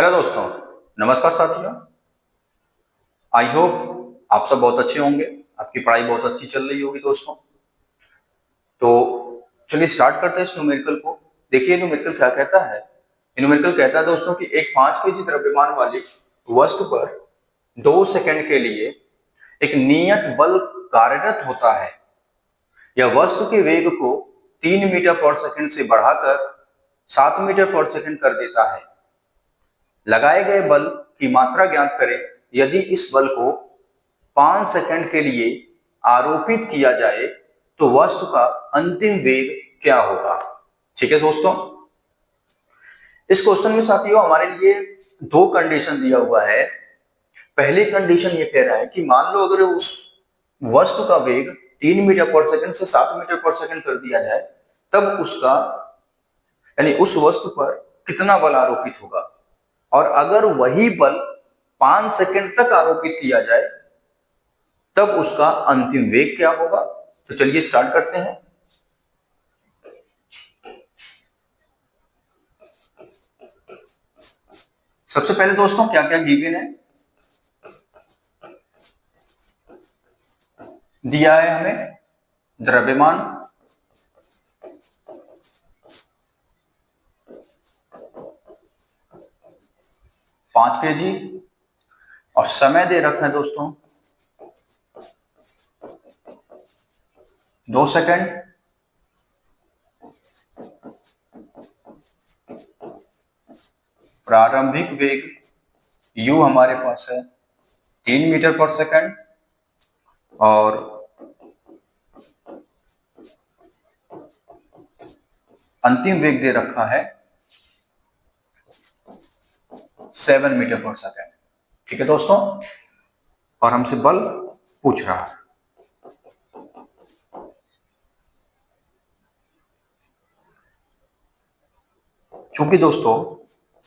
Hello दोस्तों, नमस्कार साथियों। आई होप आप सब बहुत अच्छे होंगे, आपकी पढ़ाई बहुत अच्छी चल रही होगी दोस्तों। तो चलिए स्टार्ट करते हैं इस न्यूमेरिकल को। देखिए न्यूमेरिकल क्या कहता है। न्यूमेरिकल कहता है दोस्तों कि एक 5 kg द्रव्यमान वाली वस्तु पर 2 सेकंड के लिए एक नियत बल कार्यरत होता है। यह वस्तु के वेग को 3 मीटर पर सेकंड से बढ़ाकर 7 मीटर पर सेकंड कर देता है। लगाए गए बल की मात्रा ज्ञात करें। यदि इस बल को 5 सेकंड के लिए आरोपित किया जाए तो वस्तु का अंतिम वेग क्या होगा। ठीक है दोस्तों, इस क्वेश्चन में साथियों हमारे लिए दो कंडीशन दिया हुआ है। पहली कंडीशन ये कह रहा है कि मान लो अगर उस वस्तु का वेग 3 मीटर पर सेकंड से 7 मीटर पर सेकंड कर दिया जाए तब उसका यानी उस वस्तु पर कितना बल आरोपित होगा, और अगर वही बल 5 सेकंड तक आरोपित किया जाए तब उसका अंतिम वेग क्या होगा। तो चलिए स्टार्ट करते हैं। सबसे पहले दोस्तों क्या क्या गिवन है, दिया है हमें द्रव्यमान, पांच केजी, और समय दे रखा है दोस्तों 2 सेकंड। प्रारंभिक वेग u हमारे पास है 3 मीटर पर सेकंड, और अंतिम वेग दे रखा है 7 मीटर पर सेकंड। ठीक है दोस्तों, और हमसे बल पूछ रहा है। चूंकि दोस्तों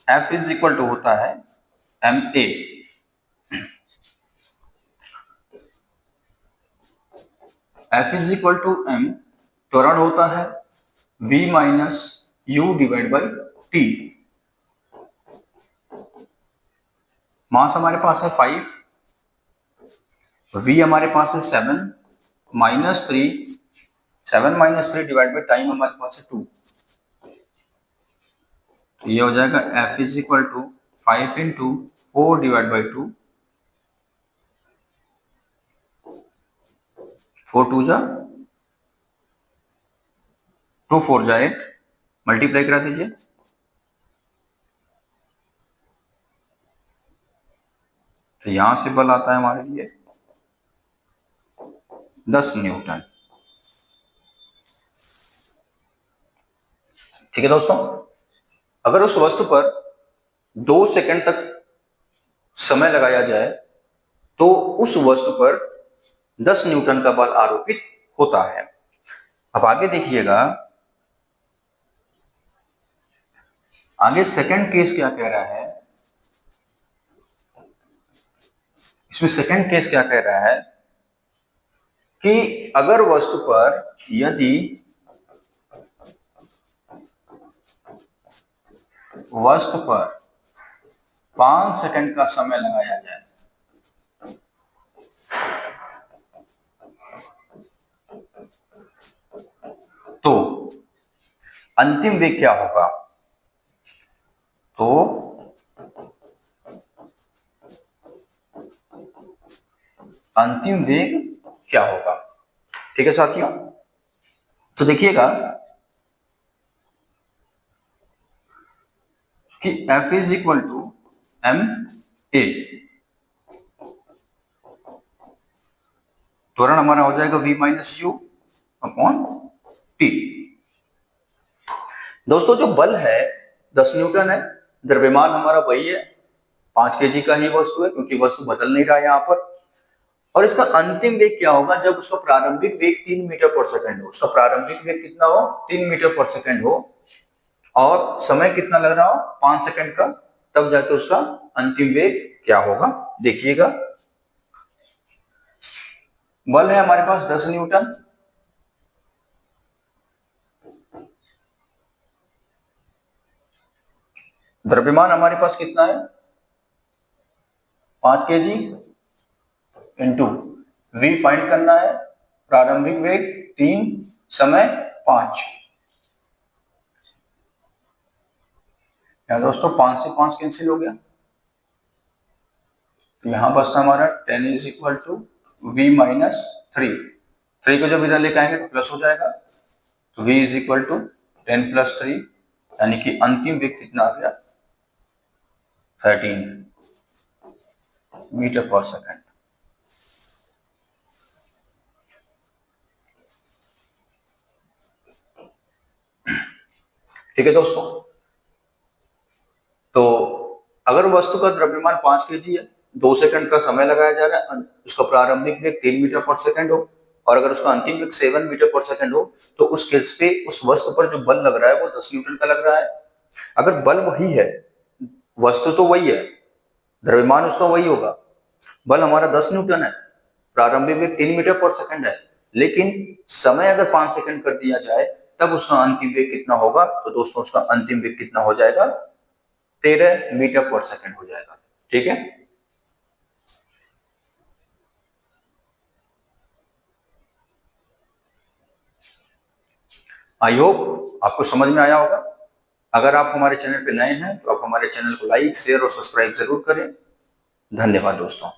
F इज इक्वल टू होता है ma, F is equal to m त्वरण होता है v minus u divide by T. Mass हमारे पास है 5, v हमारे पास है 7 minus 3, 7 minus 3 divide by time हमारे पास है 2। तो ये हो जाएगा F is equal to 5 into 4 divide by 2, 4 2 जा 2 4 जा 8, मल्टीप्लाई करा दीजिए। तो यहां से बल आता है हमारे लिए 10 न्यूटन। ठीक है दोस्तों, अगर उस वस्तु पर 2 सेकंड तक समय लगाया जाए तो उस वस्तु पर 10 न्यूटन का बल आरोपित होता है। अब आगे देखिएगा, आगे सेकंड केस क्या कह रहा है। इसमें सेकंड केस क्या कह रहा है कि अगर वस्तु पर यदि वस्तु पर 5 सेकंड का समय लगाया जाए तो अंतिम वेग क्या होगा। तो अंतिम वेग क्या होगा। ठीक है साथियों, तो देखिएगा कि F is equal to M A, त्वरण हमारा हो जाएगा v minus U upon T. दोस्तों जो बल है 10 न्यूटन है, द्रव्यमान हमारा वही है 5 केजी का ही वस्तु है क्योंकि वस्तु बदल नहीं रहा है यहाँ पर। और इसका अंतिम वेग क्या होगा जब उसका प्रारंभिक वेग 3 मीटर पर सेकंड हो। उसका प्रारंभिक वेग कितना हो, 3 मीटर पर सेकंड हो, और समय कितना लग रहा हो 5 सेकंड का, तब जाके उसका अंतिम वेग क्या होगा। देखिएगा बल है हमारे पास 10 न्यूटन, द्रव्यमान हमारे पास कितना है 5 kg इंटू v फाइंड करना है, प्रारंभिक वेग 3, समय 5। दोस्तों 5 से 5 कैंसिल हो गया, तो यहां बचता हमारा 10 is equal to v minus 3 को जब इधर लेके आएंगे तो प्लस हो जाएगा, तो v is equal to 10 plus 3, यानी कि अंतिम वेग कितना आ गया 13 मीटर पर सेकंड। ठीक है दोस्तों, तो अगर वस्तु का द्रव्यमान 5 kg है, 2 सेकंड का समय लगाया जा रहा है, उसका प्रारंभिक वेग 3 मीटर पर सेकंड हो और अगर उसका अंतिम वेग 7 मीटर पर सेकंड हो, तो उस केस पे उस वस्तु पर जो बल लग रहा है वो 10 न्यूटन का लग रहा है। अगर बल वही है, वस्तु तो वही है, द्रव्यमान उसका वही होगा, बल हमारा 10 न्यूटन है, प्रारंभिक वेग 3 मीटर पर सेकंड है, लेकिन समय अगर 5 सेकंड कर दिया जाए तब उसका अंतिम वेग कितना होगा, तो दोस्तों उसका अंतिम वेग कितना हो जाएगा 13 मीटर पर सेकंड हो जाएगा। ठीक है, आई होप आपको समझ में आया होगा। अगर आप हमारे चैनल पे नए हैं तो आप हमारे चैनल को लाइक, शेयर और सब्सक्राइब जरूर करें। धन्यवाद दोस्तों।